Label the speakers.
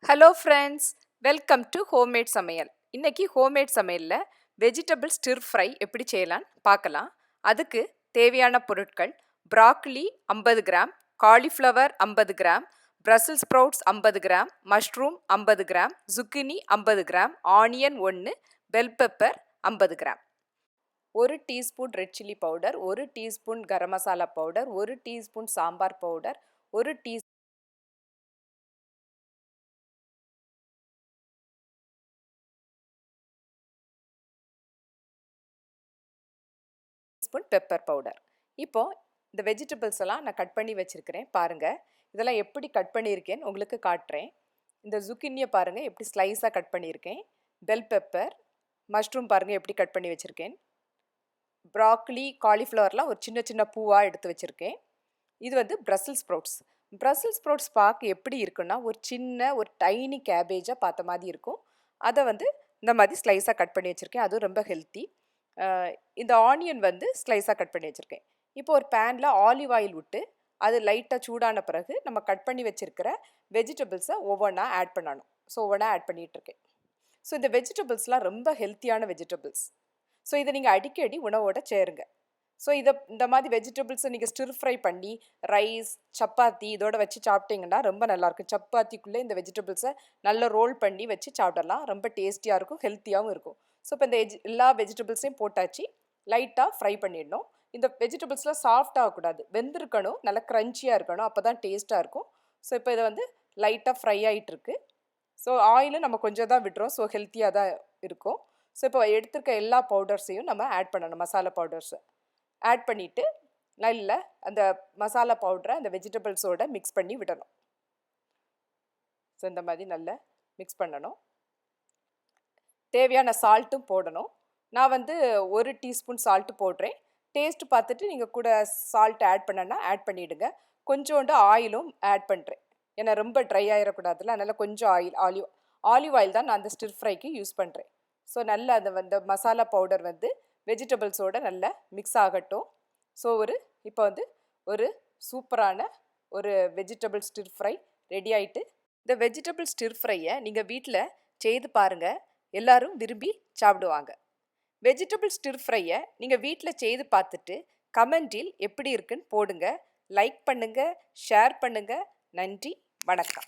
Speaker 1: Hello friends, welcome to homemade சமையல். இன்னைக்கு homemade சமையலில் வெஜிடபிள் ஸ்டிர் ஃப்ரை எப்படி செய்யலான்னு பார்க்கலாம். அதுக்கு தேவையான பொருட்கள்: broccoli 50 gram, cauliflower 50 gram, Brussels sprouts 50 gram, mushroom 50 gram, zucchini 50 gram, onion 1, bell pepper 50 gram. 1 teaspoon red chilli powder, 1 teaspoon garam masala powder, 1 teaspoon sambar powder, 1 teaspoon pepper powder. இப்போ இந்த வெஜிடபிள்ஸ் எல்லாம் நான் கட் பண்ணி வச்சிருக்கிறேன். பாருங்க, இதெல்லாம் எப்படி கட் பண்ணியிருக்கேன்னு உங்களுக்கு காட்டுறேன். இந்த zucchini பாருங்க எப்படி ஸ்லைஸாக கட் பண்ணியிருக்கேன். பெல் பெப்பர், மஷ்ரூம் பாருங்க எப்படி கட் பண்ணி வச்சிருக்கேன். ப்ராக்கலி, காலிஃப்ளவர்லாம் ஒரு சின்ன சின்ன பூவாக எடுத்து வச்சிருக்கேன். இது வந்து பிரசல் ஸ்ப்ரவுட்ஸ். பிரசல் ஸ்ப்ரவுட்ஸ் பார்க்க எப்படி இருக்குன்னா ஒரு டைனி கேபேஜாக பார்த்த மாதிரி இருக்கும். அதை வந்து இந்த மாதிரி ஸ்லைஸாக கட் பண்ணி வச்சுருக்கேன். அதுவும் ரொம்ப ஹெல்த்தி. இந்த ஆனியன் வந்து ஸ்லைஸாக கட் பண்ணி வச்சுருக்கேன். இப்போ ஒரு பேனில் ஆலிவ் ஆயில் விட்டு அது லைட்டாக சூடான பிறகு நம்ம கட் பண்ணி வச்சுருக்கிற வெஜிடபிள்ஸை ஒவ்வொன்றா ஆட் பண்ணணும். ஸோ ஒவ்வொன்றா ஆட் பண்ணிகிட்ருக்கேன். ஸோ இந்த வெஜிடபிள்ஸ்லாம் ரொம்ப ஹெல்த்தியான வெஜிடபிள்ஸ். ஸோ இதை நீங்கள் அடிக்கடி உணவோட சேருங்க. ஸோ இந்த மாதிரி வெஜிடபிள்ஸை நீங்கள் ஸ்டிர் ஃப்ரை பண்ணி ரைஸ், சப்பாத்தி இதோட வச்சு சாப்பிட்டீங்கன்னா ரொம்ப நல்லாயிருக்கும். சப்பாத்திக்குள்ளே இந்த வெஜிடபிள்ஸை நல்லா ரோல் பண்ணி வச்சு சாப்பிடலாம். ரொம்ப டேஸ்டியாக இருக்கும், ஹெல்த்தியாகவும் இருக்கும். ஸோ இப்போ இந்த எல்லா வெஜிடபிள்ஸையும் போட்டாச்சு. லைட்டாக ஃப்ரை பண்ணிடணும். இந்த வெஜிடபிள்ஸ்லாம் சாஃப்ட் ஆகக்கூடாது, வெந்திருக்கணும், நல்லா க்ரன்ச்சியாக இருக்கணும். அப்போ தான் டேஸ்ட்டாக இருக்கும். ஸோ இப்போ இதை வந்து லைட்டாக ஃப்ரை ஆகிட்டுருக்கு. ஸோ ஆயிலும் நம்ம கொஞ்சம் தான் விடுறோம். ஸோ ஹெல்த்தியாக தான் இருக்கும். ஸோ இப்போ எடுத்துருக்க எல்லா பவுடர்ஸையும் நம்ம ஆட் பண்ணணும். மசாலா பவுடர்ஸை ஆட் பண்ணிவிட்டு நல்லா அந்த மசாலா பவுடரை அந்த வெஜிடபிள்ஸோட மிக்ஸ் பண்ணி விடணும். ஸோ இந்த மாதிரி நல்லா மிக்ஸ் பண்ணணும். தேவையான சால்ட்டும் போடணும். நான் வந்து 1 டீஸ்பூன் சால்ட்டு போடுறேன். டேஸ்ட்டு பார்த்துட்டு நீங்கள் கூட சால்ட் ஆட் பண்ணனா ஆட் பண்ணிவிடுங்க. கொஞ்சோண்டு ஆயிலும் ஆட் பண்ணுறேன். ஏன்னா ரொம்ப ட்ரை ஆகிடக்கூடாதுல, அதனால் கொஞ்சம் ஆலிவ் ஆயில் தான் நான் அந்த ஸ்டிர் ஃப்ரைக்கு யூஸ் பண்ணுறேன். ஸோ நல்லா அந்த மசாலா பவுடர் வந்து வெஜிடபிள்ஸோடு நல்லா மிக்ஸ் ஆகட்டும். ஸோ இப்போ வந்து ஒரு சூப்பரான ஒரு வெஜிடபிள் ஸ்டிர் ஃப்ரை ரெடி ஆகிட்டு. இந்த வெஜிடபிள் ஸ்டிர் ஃப்ரையை நீங்கள் வீட்டில் செய்து பாருங்கள், எல்லாரும் விரும்பி சாப்பிடுவாங்க. வெஜிடபிள் ஸ்டிர் ஃப்ரையை நீங்கள் வீட்டில் செய்து பார்த்துட்டு கமெண்டில் எப்படி இருக்குன்னு போடுங்க. லைக் பண்ணுங்கள், ஷேர் பண்ணுங்கள். நன்றி, வணக்கம்.